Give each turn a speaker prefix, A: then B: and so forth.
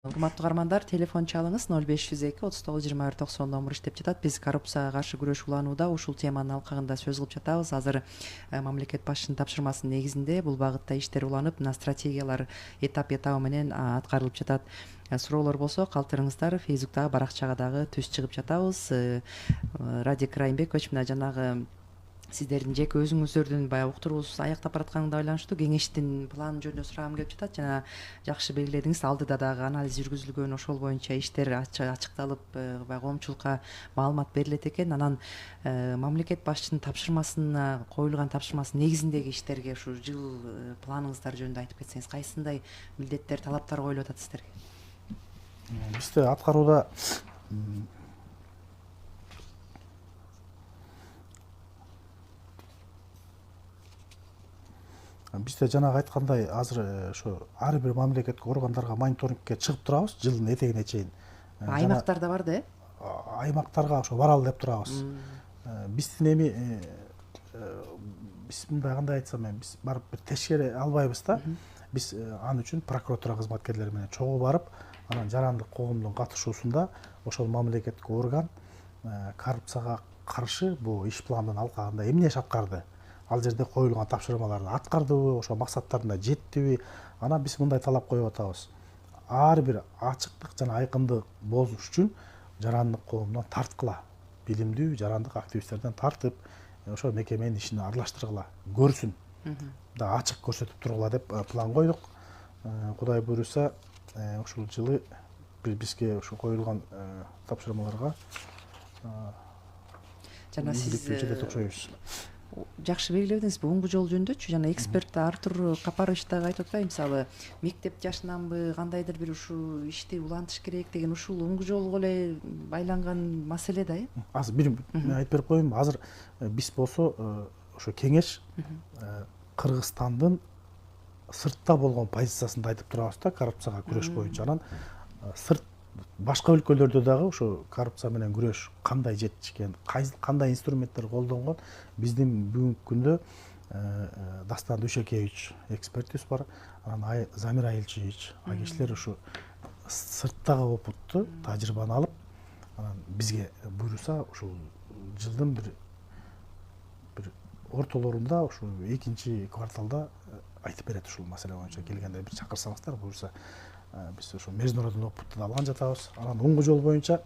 A: Урматтуу каармандар, телефон чалыңыз 0502 39 21 90 номер иштеп жатат. Биз коррупцияга каршы күрөш уланууда ушул теманын алкагында сөз кылып жатабыз. Азыр мамлекет башчынын тапшырмасынын негизинде бул багытта иштер уланып, мына стратегиялар этап менен аткарылып жатат. Суроолор болсо калтырыңыздар, Фейсбуктагы баракчага дагы түз чыгып жатабыз. Радик Райымбекович, мына жанагы сиздердин жеке өзүңүздөрдүн баягы уктуруубуз аяктап баратканына байланыштуу кеңештин планы жөнүндө сурагым келип жатат. Жана жакшы белгиледиңиз, алдыда дагы анализ жүргүзүлгөн, ошол боюнча иштер ачыкталып, баягы коомчулукка маалымат берилет экен. Анан мамлекет башчынын тапшырмасына коюлган тапшырмасынын негизиндеги иштерге ушу жыл планыңыздар жөнүндө айтып кетсеңиз, кайсындай милдеттер, талаптар коюлуп атат сиздерге?
B: Бизде аткарууда бизде жанагы айткандай азыр ошо ар бир мамлекеттик органдарга мониторингке чыгып турабыз жылдын этегине чейин.
A: Аймактарда бар да,
B: Аймактарга ошо баралы деп турабыз. Биздин эми биз мындай кандай айтсам эми биз барып бир тескери албайбыз да. Биз ал үчүн прокуратура кызматкерлери менен чогуу барып, анан жарандык коомдун катышуусунда ошол мамлекеттик орган коррупцияга каршы бул иш пландын алкагында эмне иш аткарды, ал жерде коюлган тапшырмаларды аткардыбы, ошо максаттарына жеттиби? Анан биз мындай талап коюп атабыз. Ар бир ачыктык жана айкындык болуш үчүн жарандык коомдон тарткыла, билимдүү жарандык активисттерден тартып, ошо мекеменин ишине аралаштыргыла, көрсүн да, ачык көрсөтүп тургула деп план койдук. Кудай буйруса, ушул жылы бизге ушу коюлган тапшырмаларга
A: жана сиз
B: жетет окшойбуз.
A: жакшы белгиледиңизби, оңгу жол жөнүндөчү жана эксперт Артур Капарович дагы айтып атпайбы, мисалы мектеп жашынанбы кандайдыр бир ушул ишти улантыш керек деген, ушул оңгу жолго эле байланган маселе да,
B: Азыр бир айтып берип коеюнбу. Азыр биз болсо ошо кеңеш Кыргызстандын сыртта болгон позициясын айтып турабыз да, коррупцияга күрөш боюнча. Анан сырт башка өлкөлөрдө дагы ошо коррупция менен күрөш кандай жетишкен, кандай инструменттер колдонгон, биздин бүгүнкү күндө Дастан Дүйшөкевич экспертибиз бар, анан Замира Элчиевич, кишилер ушу сырттагы опытту, тажрыйбаны алып, анан бизге буйруса ушул жылдын бир ортолорунда, ушу экинчи кварталда айтып берет ушул маселе боюнча. Келгенде бир чакырсаңыздар, буюрса биз ошо международный опытты да алган жатабыз. Анан оңгу жол боюнча